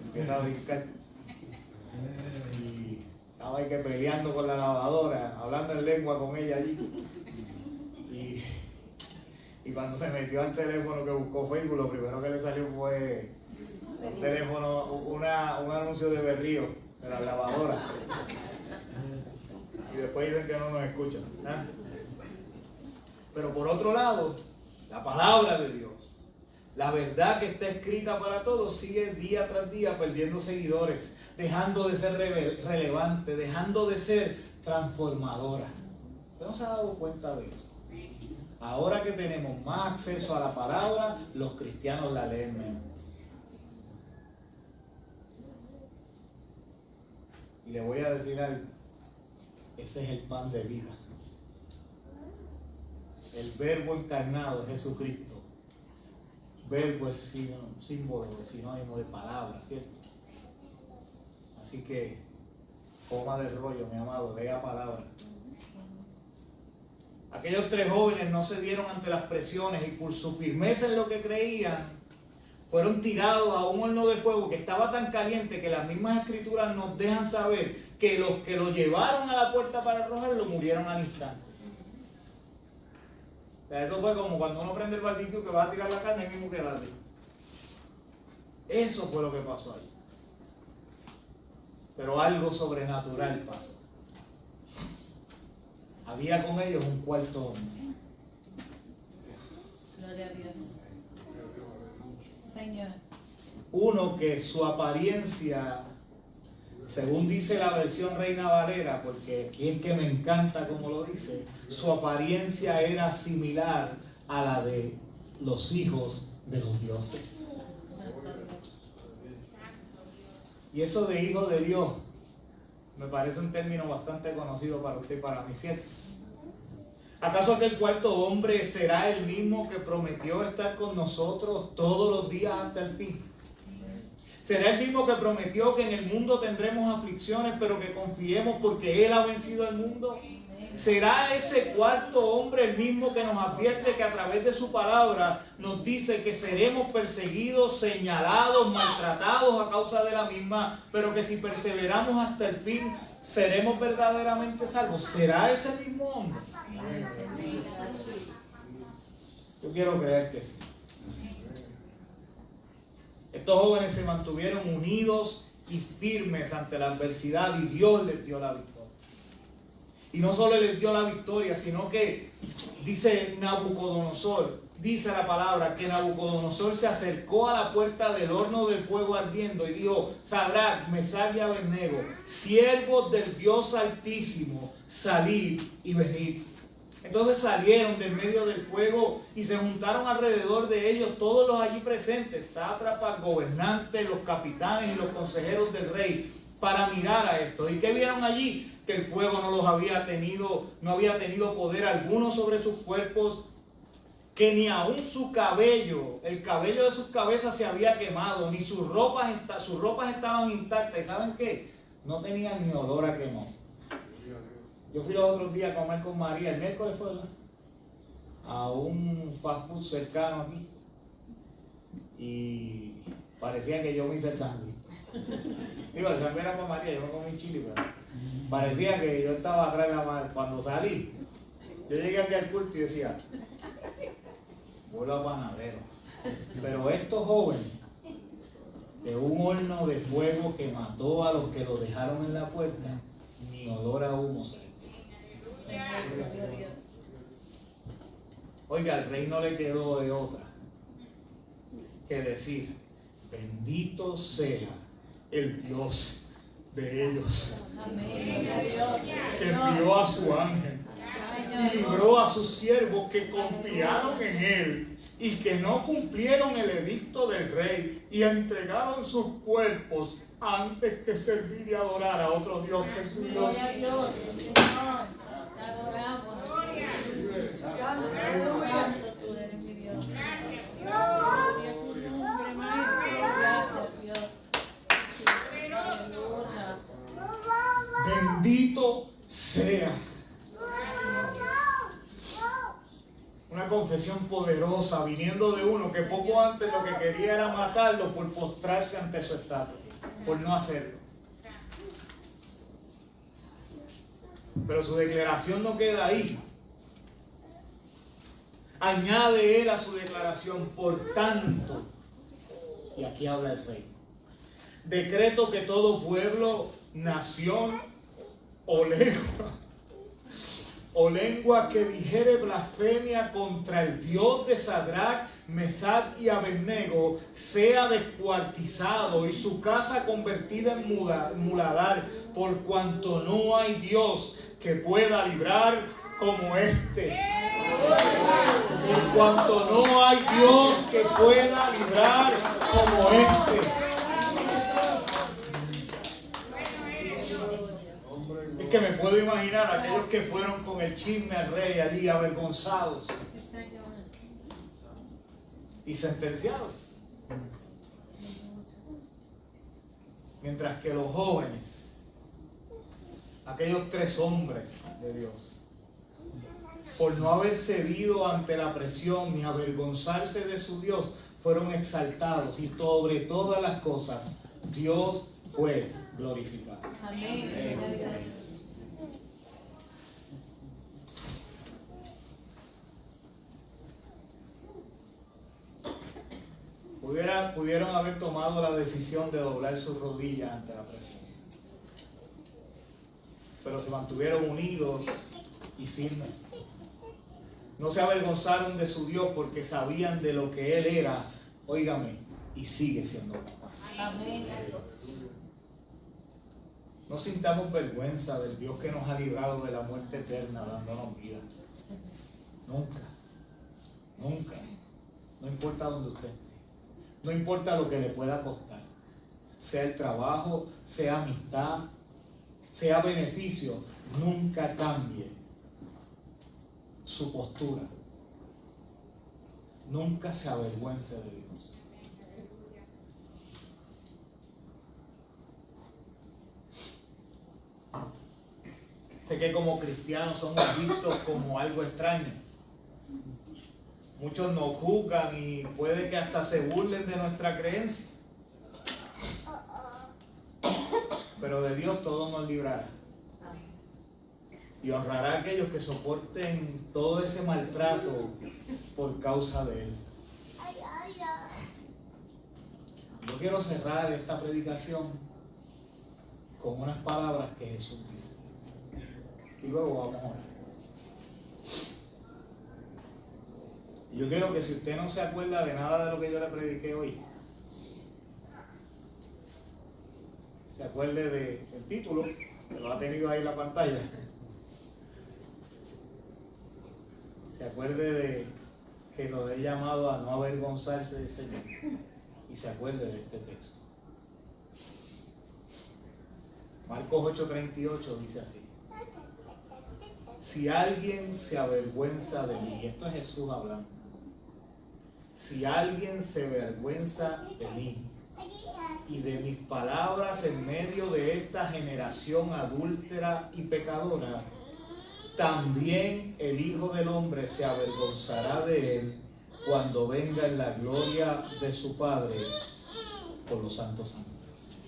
Empieza a brincar. Y estaba ahí que peleando con la lavadora, hablando en lengua con ella allí. Y cuando se metió al teléfono que buscó Facebook, lo primero que le salió fue un teléfono, un anuncio de Berrío, de la lavadora. Y después dicen que no nos escuchan. ¿Eh? Pero por otro lado, la palabra de Dios, la verdad que está escrita para todos, sigue día tras día perdiendo seguidores, dejando de ser relevante, dejando de ser transformadora. ¿Usted no se ha dado cuenta de eso? Ahora que tenemos más acceso a la palabra, los cristianos la leen menos. Y le voy a decir algo. Ese es el pan de vida. El verbo encarnado es Jesucristo. Verbo es símbolo, sinónimo de palabra, ¿cierto? Así que coma del rollo, mi amado, lea palabra. Aquellos 3 jóvenes no cedieron ante las presiones y por su firmeza en lo que creían, fueron tirados a un horno de fuego que estaba tan caliente que las mismas escrituras nos dejan saber que los que lo llevaron a la puerta para arrojarlo murieron al instante. O sea, eso fue como cuando uno prende el barbecue que va a tirar la carne y mismo queda así. Eso fue lo que pasó ahí. Pero algo sobrenatural pasó. Había con ellos un cuarto hombre. Gloria a Dios. Señor. Uno que su apariencia, según dice la versión Reina Valera, porque aquí es que me encanta como lo dice, su apariencia era similar a la de los hijos de los dioses. Y eso de hijo de Dios me parece un término bastante conocido para usted y para mí, ¿cierto? ¿Acaso aquel cuarto hombre será el mismo que prometió estar con nosotros todos los días hasta el fin? ¿Será el mismo que prometió que en el mundo tendremos aflicciones, pero que confiemos porque Él ha vencido al mundo? ¿Será ese cuarto hombre el mismo que nos advierte que a través de su palabra nos dice que seremos perseguidos, señalados, maltratados a causa de la misma, pero que si perseveramos hasta el fin seremos verdaderamente salvos? ¿Será ese mismo hombre? Yo quiero creer que sí. Estos jóvenes se mantuvieron unidos y firmes ante la adversidad y Dios les dio la victoria. Y no solo les dio la victoria, sino que dice Nabucodonosor, dice la palabra, que Nabucodonosor se acercó a la puerta del horno del fuego ardiendo y dijo: Sadrach, Mesach y Abednego, siervos del Dios Altísimo, salid y venid. Entonces salieron del medio del fuego y se juntaron alrededor de ellos todos los allí presentes, sátrapas, gobernantes, los capitanes y los consejeros del rey, para mirar a esto. ¿Y qué vieron allí? Que el fuego no había tenido poder alguno sobre sus cuerpos, que ni aún su cabello, el cabello de sus cabezas se había quemado, ni sus ropas estaban intactas. ¿Y saben qué? No tenían ni olor a quemón. Yo fui los otros días a comer con María, el miércoles fue, ¿verdad?, a un fast food cercano aquí. Y Parecía que yo me hice el sándwich. Digo, el sándwich era para María, yo no comí chile, pero parecía que yo estaba atrás de la madre. Cuando salí, yo llegué aquí al culto y decía, vuelo a panadero. Pero estos jóvenes, de un horno de fuego que mató a los que lo dejaron en la puerta, ni olor a humo se le quedó. Oiga, al rey no le quedó de otra que decir, bendito sea el Dios de ellos, que envió a su ángel y libró a sus siervos que confiaron en él y que no cumplieron el edicto del rey y entregaron sus cuerpos antes que servir y adorar a otro Dios que es su Dios. Gloria a Dios, Señor. Te adoramos. Santo tú eres mi Dios. Gloria a tu nombre, Maestro. Gracias, Dios. Aleluya. Bendito sea. Una confesión poderosa viniendo de uno que poco antes lo que quería era matarlo por postrarse ante su estatua, por no hacerlo. Pero su declaración no queda ahí. Añade él a su declaración, por tanto, y aquí habla el rey, decreto que todo pueblo, nación o lengua que dijere blasfemia contra el Dios de Sadrach, Mesach y Abednego sea descuartizado y su casa convertida en muladar, por cuanto no hay Dios que pueda librar como este. Por cuanto no hay Dios que pueda librar como este. Es que me puedo imaginar a aquellos que fueron con el chisme al rey allí avergonzados y sentenciados. Mientras que los jóvenes, aquellos 3 hombres de Dios, por no haber cedido ante la presión ni avergonzarse de su Dios, fueron exaltados y sobre todas las cosas Dios fue glorificado. Amén. Pudieron haber tomado la decisión de doblar sus rodillas ante la presión, pero se mantuvieron unidos y firmes. No se avergonzaron de su Dios porque sabían de lo que Él era, óigame, y sigue siendo capaz. Amén. No sintamos vergüenza del Dios que nos ha librado de la muerte eterna dándonos vida. Nunca, nunca. No importa dónde usted esté. No importa lo que le pueda costar. Sea el trabajo, sea amistad, sea beneficio. Nunca cambie su postura. Nunca se avergüence de Dios. Sé que como cristianos somos vistos como algo extraño. Muchos nos juzgan y puede que hasta se burlen de nuestra creencia. Pero de Dios todo nos librará. Y honrará a aquellos que soporten todo ese maltrato por causa de Él. Yo quiero cerrar esta predicación con unas palabras que Jesús dice. Y luego vamos a orar. Y yo quiero que si usted no se acuerda de nada de lo que yo le prediqué hoy, se acuerde del título, que lo ha tenido ahí en la pantalla. Se acuerde de que lo he llamado a no avergonzarse del Señor. Y se acuerde de este texto. Marcos 8:38 dice así: si alguien se avergüenza de mí, y esto es Jesús hablando, si alguien se avergüenza de mí y de mis palabras en medio de esta generación adúltera y pecadora, también el Hijo del Hombre se avergonzará de él cuando venga en la gloria de su Padre con los santos ángeles.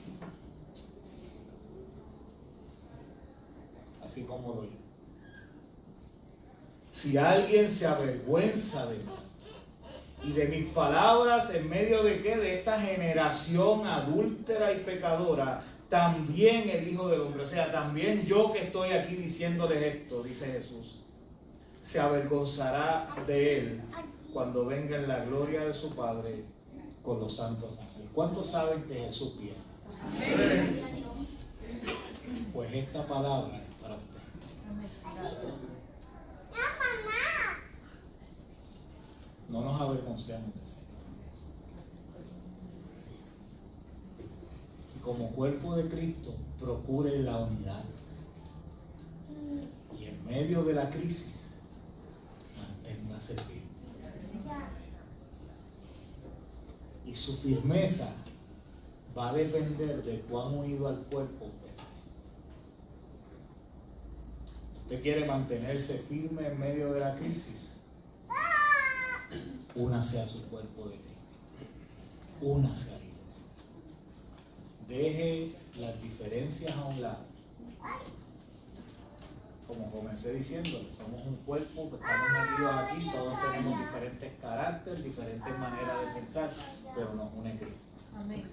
Así como lo yo. Si alguien se avergüenza de mí y de mis palabras, ¿en medio de qué? De esta generación adúltera y pecadora, también el Hijo del Hombre, o sea, también yo que estoy aquí diciéndoles esto, dice Jesús, se avergonzará de él cuando venga en la gloria de su Padre con los santos ángeles. ¿Cuántos saben que Jesús viene? Pues esta palabra es para usted. No nos avergoncemos del Señor. Y como cuerpo de Cristo, procure la unidad. Y en medio de la crisis, manténgase firme. Y su firmeza va a depender de cuán unido al cuerpo usted está. Usted quiere mantenerse firme en medio de la crisis. Únase a su cuerpo de Cristo. Únase a la iglesia. Deje las diferencias a un lado. Como comencé diciéndole, somos un cuerpo que estamos metidos aquí, todos tenemos diferentes caracteres, diferentes maneras de pensar, pero nos une Cristo. Amén.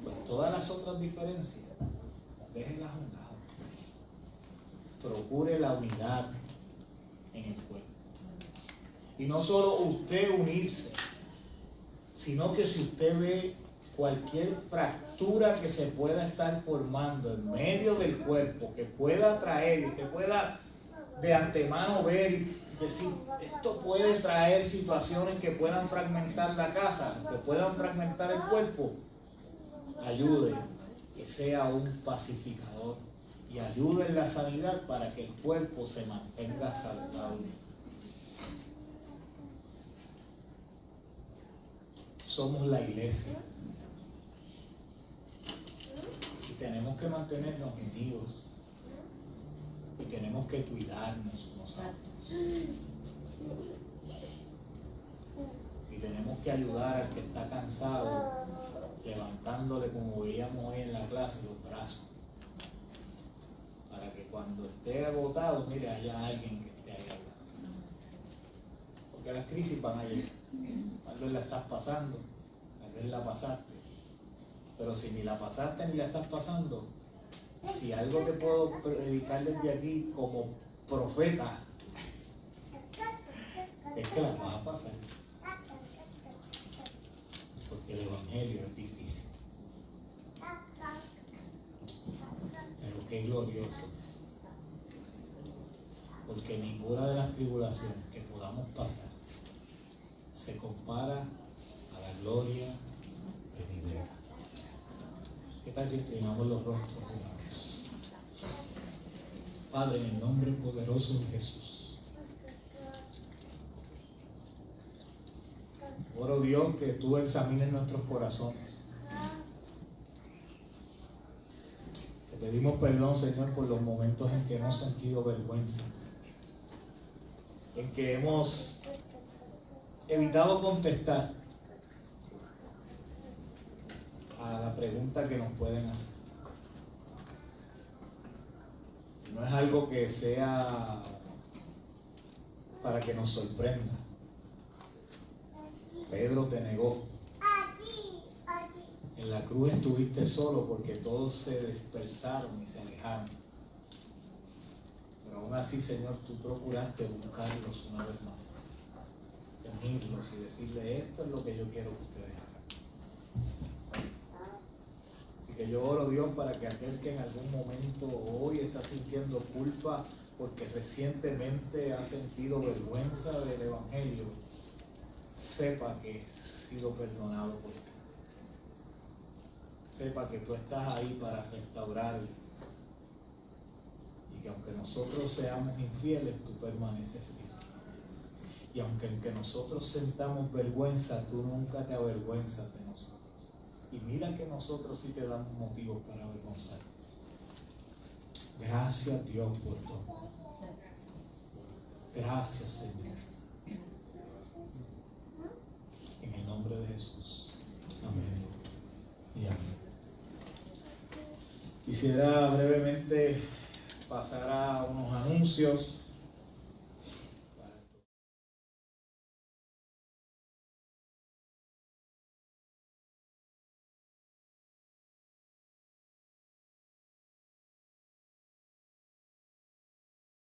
Pues todas las otras diferencias, déjenlas a un lado. Procure la unidad en el cuerpo. Y no solo usted unirse, sino que si usted ve cualquier fractura que se pueda estar formando en medio del cuerpo, que pueda traer y que pueda de antemano ver y decir, esto puede traer situaciones que puedan fragmentar la casa, que puedan fragmentar el cuerpo, ayude, que sea un pacificador y ayude en la sanidad para que el cuerpo se mantenga saludable. Somos la iglesia. Y tenemos que mantenernos unidos. Y tenemos que cuidarnos unos a otros. Y tenemos que ayudar al que está cansado, levantándole, como veíamos hoy en la clase, los brazos. Para que cuando esté agotado, mire, haya alguien que esté ahí hablando. Porque las crisis van a llegar. Tal vez la estás pasando, tal vez la pasaste, pero si ni la pasaste ni la estás pasando, si algo te puedo predicar desde aquí como profeta, es que la vas a pasar, porque el evangelio es difícil, pero qué glorioso, porque ninguna de las tribulaciones que podamos pasar se compara a la gloria venidera. ¿Qué tal si inclinamos los rostros de Dios? Padre, en el nombre poderoso de Jesús, oro, Dios, que tú examines nuestros corazones. Te pedimos perdón, Señor, por los momentos en que hemos sentido vergüenza, en que hemos evitado contestar a la pregunta que nos pueden hacer. No es algo que sea para que nos sorprenda. Pedro te negó. En la cruz estuviste solo porque todos se dispersaron y se alejaron. Pero aún así, Señor, tú procuraste buscarlos una vez más. Unirlos y decirle, esto es lo que yo quiero que ustedes hagan. Así que yo oro, Dios, para que aquel que en algún momento hoy está sintiendo culpa porque recientemente ha sentido vergüenza del evangelio, sepa que ha sido perdonado por ti. Sepa que tú estás ahí para restaurar y que aunque nosotros seamos infieles, tú permaneces fiel. Y aunque nosotros sentamos vergüenza, tú nunca te avergüenzas de nosotros. Y mira que nosotros sí te damos motivos para avergonzar. Gracias, Dios, por tu amor. Gracias, Señor. En el nombre de Jesús. Amén. Quisiera brevemente pasar a unos anuncios.